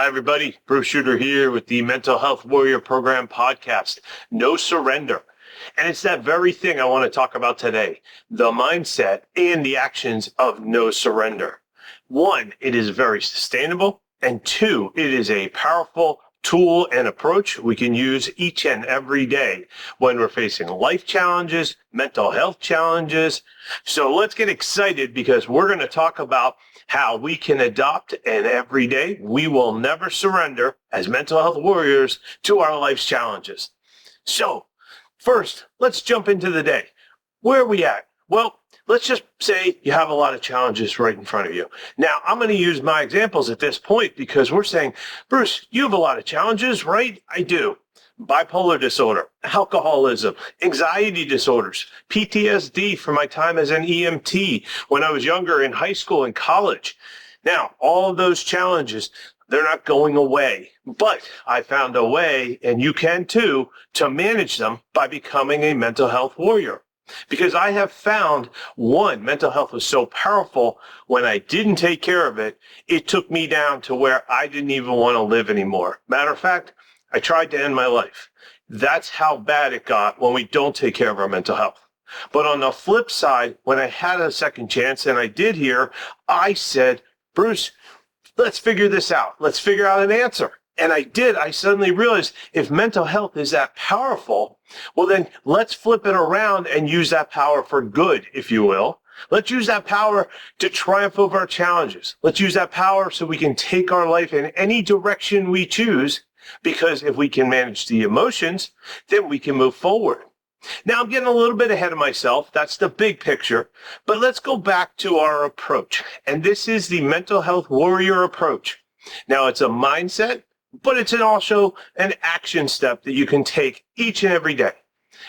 Hi, everybody. Bruce Schutter here with the Mental Health Warrior Program podcast, No Surrender. And it's that very thing I want to talk about today, the mindset and the actions of no surrender. One, it is very sustainable. And two, it is a powerful tool and approach we can use each and every day when we're facing life challenges, mental health challenges. So let's get excited because we're going to talk about how we can adopt, and every day we will never surrender as mental health warriors to our life's challenges. So first, let's jump into the day. Where are we at? Well, let's just say you have a lot of challenges right in front of you. Now, I'm going to use my examples at this point because we're saying, Bruce, you have a lot of challenges, right? I do. Bipolar disorder, alcoholism, anxiety disorders, PTSD from my time as an EMT when I was younger in high school and college. Now, all of those challenges, they're not going away, but I found a way, and you can too, to manage them by becoming a mental health warrior. Because I have found, one, mental health was so powerful, when I didn't take care of it, it took me down to where I didn't even want to live anymore. Matter of fact, I tried to end my life. That's how bad it got when we don't take care of our mental health. But on the flip side, when I had a second chance, and I did here, I said, Bruce, let's figure this out. Let's figure out an answer. And I did. I suddenly realized if mental health is that powerful, well, then let's flip it around and use that power for good, if you will. Let's use that power to triumph over our challenges. Let's use that power so we can take our life in any direction we choose, because if we can manage the emotions, then we can move forward. Now, I'm getting a little bit ahead of myself. That's the big picture. But let's go back to our approach. And this is the mental health warrior approach. Now, it's a mindset, but it's also an action step that you can take each and every day.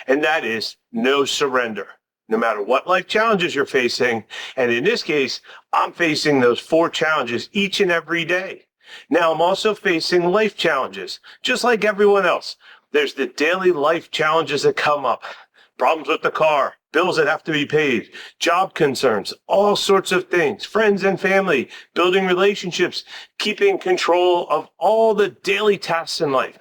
And that is no surrender. No matter what life challenges you're facing. And in this case, I'm facing those 4 challenges each and every day. Now, I'm also facing life challenges, just like everyone else. There's the daily life challenges that come up, problems with the car, bills that have to be paid, job concerns, all sorts of things, friends and family, building relationships, keeping control of all the daily tasks in life.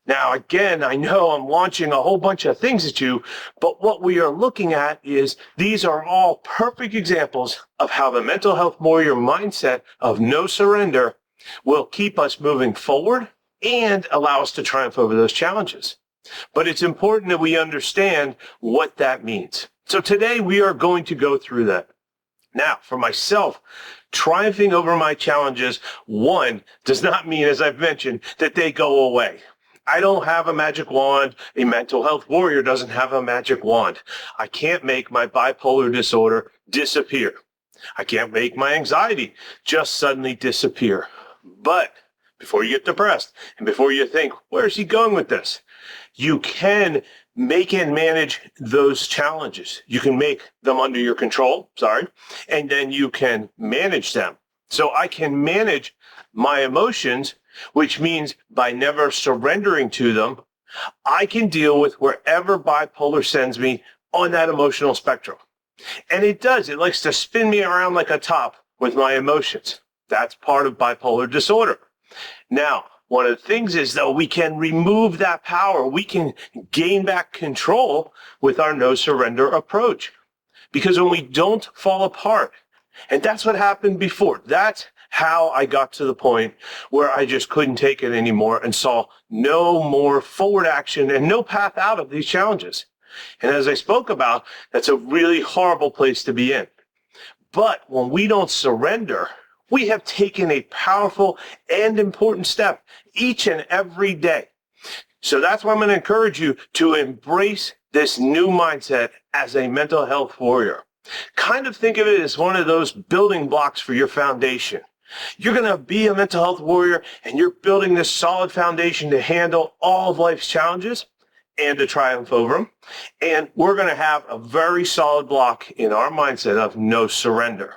Now, again, I know I'm launching a whole bunch of things at you, but what we are looking at is these are all perfect examples of how the mental health warrior mindset of no surrender will keep us moving forward and allow us to triumph over those challenges. But it's important that we understand what that means. So today we are going to go through that. Now, for myself, triumphing over my challenges, one, does not mean, as I've mentioned, that they go away. I don't have a magic wand. A mental health warrior doesn't have a magic wand. I can't make my bipolar disorder disappear. I can't make my anxiety just suddenly disappear. But before you get depressed and before you think, where's he going with this? You can make and manage those challenges. You can make them under your control, and then you can manage them. So I can manage my emotions, which means by never surrendering to them, I can deal with wherever bipolar sends me on that emotional spectrum. And it does. It likes to spin me around like a top with my emotions. That's part of bipolar disorder. Now, one of the things is, though, we can remove that power. We can gain back control with our no surrender approach. Because when we don't fall apart, and that's what happened before. That's how I got to the point where I just couldn't take it anymore and saw no more forward action and no path out of these challenges. And as I spoke about, that's a really horrible place to be in. But when we don't surrender, we have taken a powerful and important step each and every day. So that's why I'm going to encourage you to embrace this new mindset as a mental health warrior. Kind of think of it as one of those building blocks for your foundation. You're going to be a mental health warrior, and you're building this solid foundation to handle all of life's challenges and to triumph over them. And we're going to have a very solid block in our mindset of no surrender.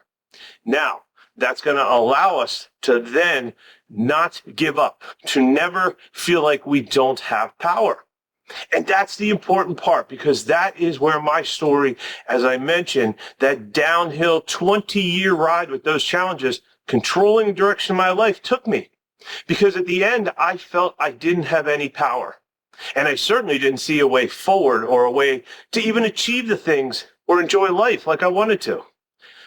Now, that's going to allow us to then not give up, to never feel like we don't have power. And that's the important part, because that is where my story, as I mentioned, that downhill 20-year ride with those challenges, controlling the direction of my life took me. Because at the end, I felt I didn't have any power. And I certainly didn't see a way forward or a way to even achieve the things or enjoy life like I wanted to.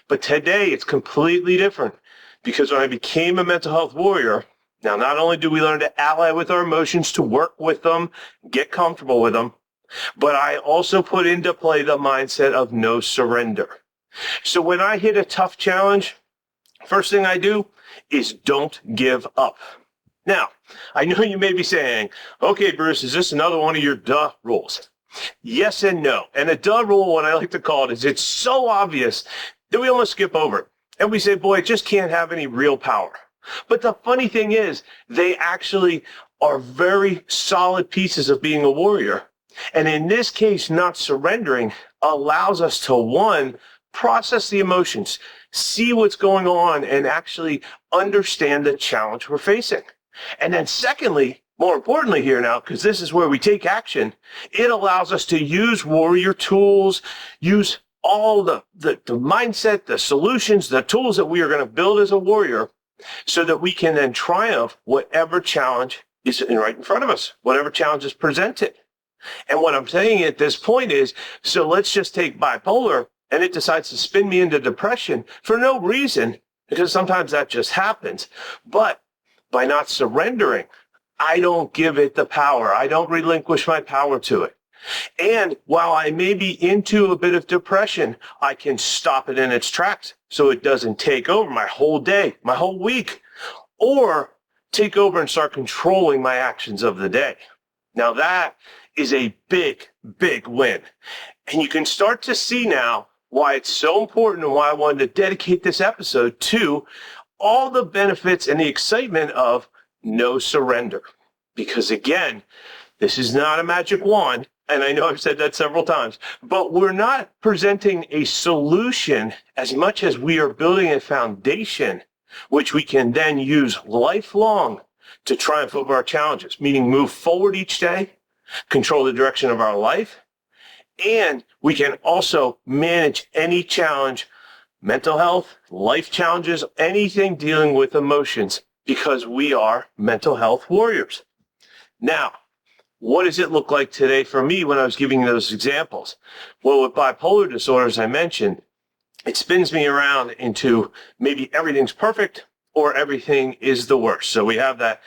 But today, it's completely different. Because when I became a mental health warrior, now not only do we learn to ally with our emotions, to work with them, get comfortable with them, but I also put into play the mindset of no surrender. So when I hit a tough challenge, first thing I do is don't give up. Now, I know you may be saying, okay, Bruce, is this another one of your duh rules? Yes and no. And a duh rule, what I like to call it, is it's so obvious that we almost skip over it. And we say, boy, it just can't have any real power. But the funny thing is, they actually are very solid pieces of being a warrior. And in this case, not surrendering allows us to, one, process the emotions, see what's going on, and actually understand the challenge we're facing. And then secondly, more importantly here now, because this is where we take action, it allows us to use warrior tools, use all the mindset, the solutions, the tools that we are going to build as a warrior so that we can then triumph whatever challenge is right in front of us, whatever challenge is presented. And what I'm saying at this point is, so let's just take bipolar, and it decides to spin me into depression for no reason, because sometimes that just happens. But by not surrendering, I don't give it the power. I don't relinquish my power to it. And while I may be into a bit of depression, I can stop it in its tracks so it doesn't take over my whole day, my whole week, or take over and start controlling my actions of the day. Now that is a big, big win. And you can start to see now why it's so important and why I wanted to dedicate this episode to all the benefits and the excitement of no surrender. Because again, this is not a magic wand. And I know I've said that several times, but we're not presenting a solution as much as we are building a foundation which we can then use lifelong to triumph over our challenges, meaning move forward each day, control the direction of our life, and we can also manage any challenge, mental health, life challenges, anything dealing with emotions, because we are mental health warriors. Now, what does it look like today for me when I was giving those examples? Well, with bipolar disorder, as I mentioned, it spins me around into maybe everything's perfect or everything is the worst. So we have that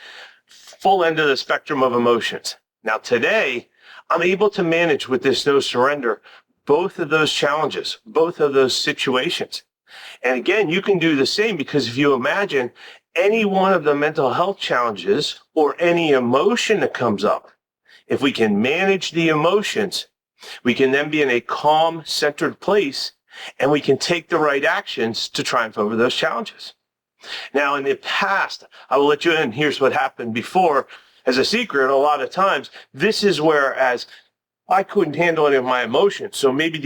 full end of the spectrum of emotions. Now today, I'm able to manage with this no surrender both of those challenges, both of those situations. And again, you can do the same, because if you imagine any one of the mental health challenges or any emotion that comes up, if we can manage the emotions, we can then be in a calm, centered place, and we can take the right actions to triumph over those challenges. Now, in the past, I will let you in. Here's what happened before. As a secret, a lot of times, this is where, as I couldn't handle any of my emotions, so maybe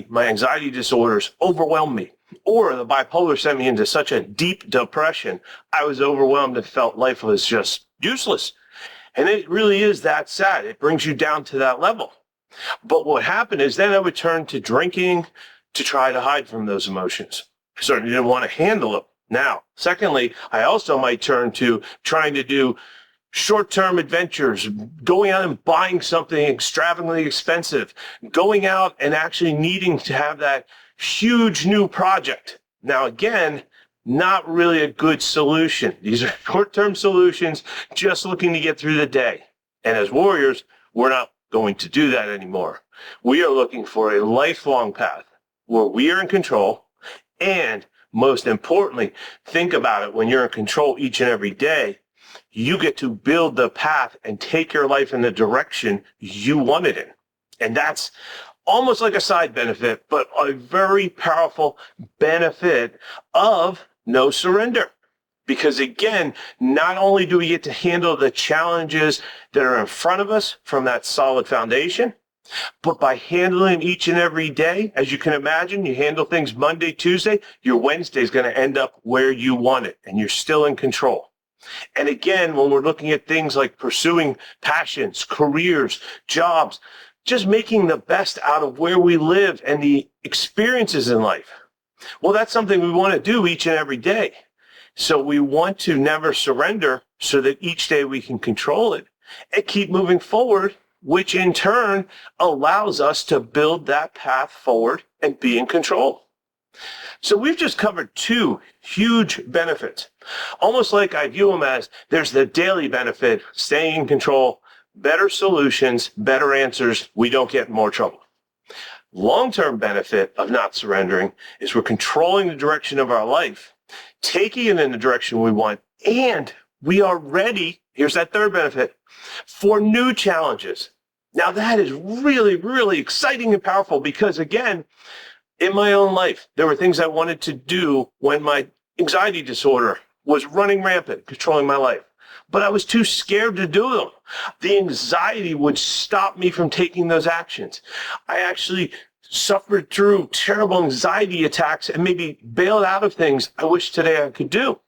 my anxiety disorders overwhelmed me, or the bipolar sent me into such a deep depression, I was overwhelmed and felt life was just useless. And it really is that sad. It brings you down to that level. But what happened is then I would turn to drinking to try to hide from those emotions. I certainly didn't want to handle them. Now, secondly, I also might turn to trying to do short-term adventures, going out and buying something extravagantly expensive, going out and actually needing to have that huge new project. Now, again, not really a good solution. These are short-term solutions, just looking to get through the day. And as warriors, we're not going to do that anymore. We are looking for a lifelong path where we are in control. And most importantly, think about it, when you're in control each and every day, you get to build the path and take your life in the direction you want it in. And that's almost like a side benefit, but a very powerful benefit of no surrender. Because again, not only do we get to handle the challenges that are in front of us from that solid foundation, but by handling each and every day, as you can imagine, you handle things Monday, Tuesday, your Wednesday is going to end up where you want it, and you're still in control. And again, when we're looking at things like pursuing passions, careers, jobs, just making the best out of where we live and the experiences in life, well, that's something we want to do each and every day. So we want to never surrender so that each day we can control it and keep moving forward, which in turn allows us to build that path forward and be in control. So we've just covered two huge benefits, almost like I view them as there's the daily benefit, staying in control, better solutions, better answers, we don't get in more trouble. Long-term benefit of not surrendering is we're controlling the direction of our life, taking it in the direction we want, and we are ready, here's that third benefit, for new challenges. Now that is really, really exciting and powerful because again, in my own life, there were things I wanted to do when my anxiety disorder was running rampant, controlling my life. But I was too scared to do them. The anxiety would stop me from taking those actions. I actually suffered through terrible anxiety attacks and maybe bailed out of things I wish today I could do.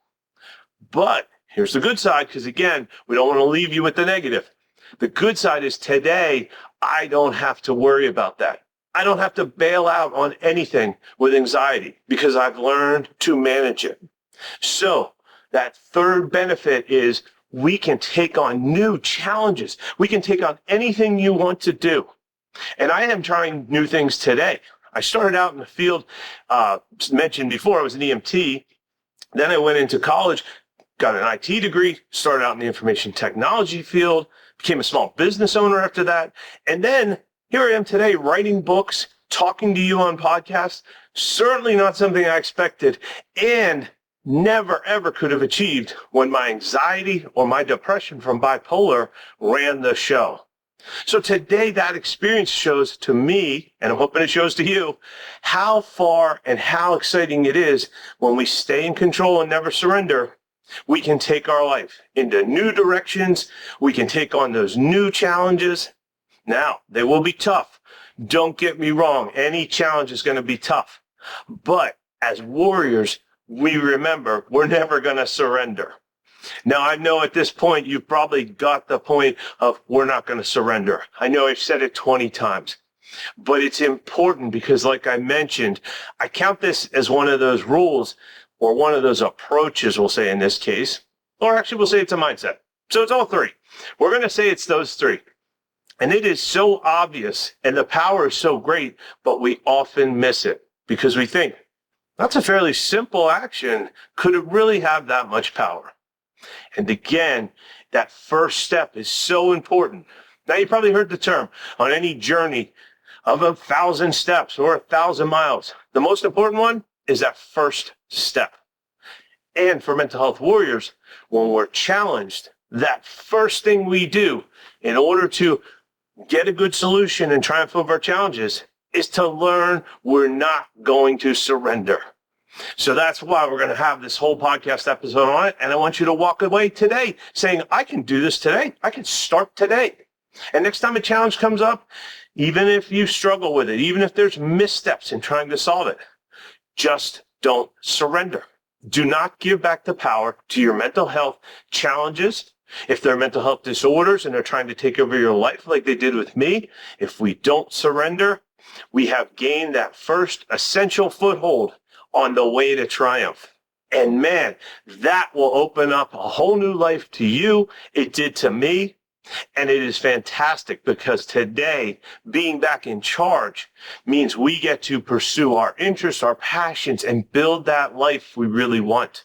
But here's the good side, because again, we don't want to leave you with the negative. The good side is today, I don't have to worry about that. I don't have to bail out on anything with anxiety because I've learned to manage it. So that third benefit is we can take on new challenges. We can take on anything you want to do. And I am trying new things today. I started out in the field, mentioned before, I was an EMT. Then I went into college, got an IT degree, started out in the information technology field, became a small business owner after that. And then here I am today writing books, talking to you on podcasts, certainly not something I expected and never, ever could have achieved when my anxiety or my depression from bipolar ran the show. So today that experience shows to me, and I'm hoping it shows to you, how far and how exciting it is when we stay in control and never surrender. We can take our life into new directions. We can take on those new challenges. Now, they will be tough. Don't get me wrong. Any challenge is going to be tough. But as warriors, we remember we're never going to surrender. Now, I know at this point, you've probably got the point of we're not going to surrender. I know I've said it 20 times, but it's important because like I mentioned, I count this as one of those rules or one of those approaches, we'll say in this case, or actually we'll say it's a mindset. So it's all three. We're going to say it's those three. And it is so obvious and the power is so great, but we often miss it because we think that's a fairly simple action. Could it really have that much power? And again, that first step is so important. Now you probably heard the term on any journey of 1,000 steps or 1,000 miles. The most important one is that first step. And for mental health warriors, when we're challenged, that first thing we do in order to get a good solution and triumph over our challenges is to learn we're not going to surrender. So that's why we're going to have this whole podcast episode on it. And I want you to walk away today saying, I can do this today. I can start today. And next time a challenge comes up, even if you struggle with it, even if there's missteps in trying to solve it, just don't surrender. Do not give back the power to your mental health challenges. If they're mental health disorders and they're trying to take over your life like they did with me, if we don't surrender, we have gained that first essential foothold on the way to triumph. And man, that will open up a whole new life to you. It did to me. And it is fantastic because today, being back in charge means we get to pursue our interests, our passions, and build that life we really want.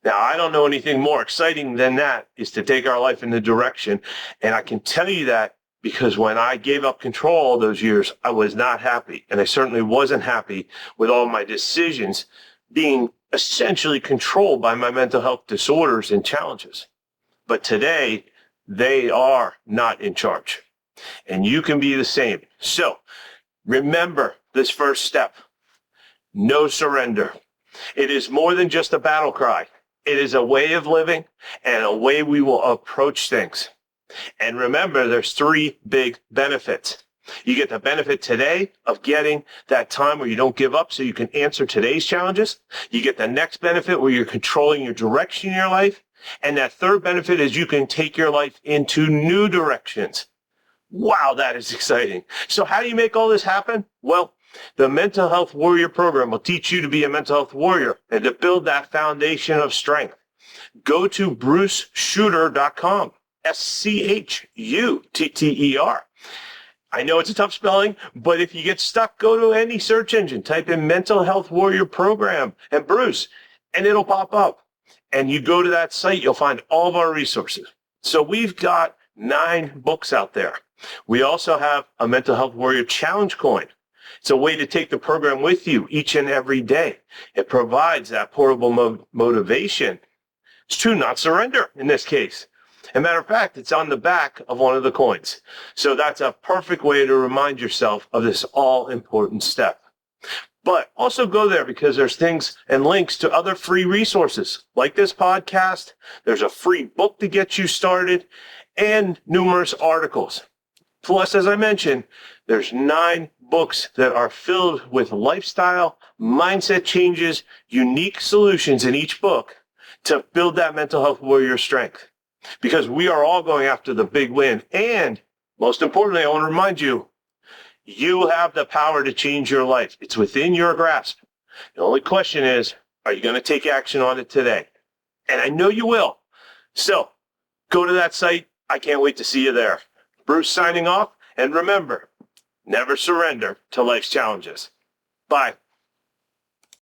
Now, I don't know anything more exciting than that is to take our life in the direction. And I can tell you that because when I gave up control all those years, I was not happy. And I certainly wasn't happy with all my decisions being essentially controlled by my mental health disorders and challenges. But today, they are not in charge. And you can be the same. So remember this first step. No surrender. It is more than just a battle cry. It is a way of living and a way we will approach things. And remember, there's three big benefits. You get the benefit today of getting that time where you don't give up so you can answer today's challenges. You get the next benefit where you're controlling your direction in your life. And that third benefit is you can take your life into new directions. Wow, that is exciting. So how do you make all this happen? Well, The Mental Health Warrior program will teach you to be a mental health warrior and to build that foundation of strength. Go to bruceschutter.com, Schutter. I know it's a tough spelling, but if you get stuck, go to any search engine, type in Mental Health Warrior Program and Bruce, and it'll pop up. And you go to that site, you'll find all of our resources. So we've got 9 books out there. We also have a Mental Health Warrior Challenge coin. It's a way to take the program with you each and every day. It provides that portable motivation to not surrender in this case. As a matter of fact, it's on the back of one of the coins. So that's a perfect way to remind yourself of this all-important step. But also go there because there's things and links to other free resources like this podcast. There's a free book to get you started and numerous articles. Plus, as I mentioned, there's 9 books that are filled with lifestyle, mindset changes, unique solutions in each book to build that mental health warrior strength. Because we are all going after the big win. And most importantly, I want to remind you, you have the power to change your life. It's within your grasp. The only question is, are you going to take action on it today? And I know you will. So go to that site. I can't wait to see you there. Bruce signing off. And remember, never surrender to life's challenges. Bye.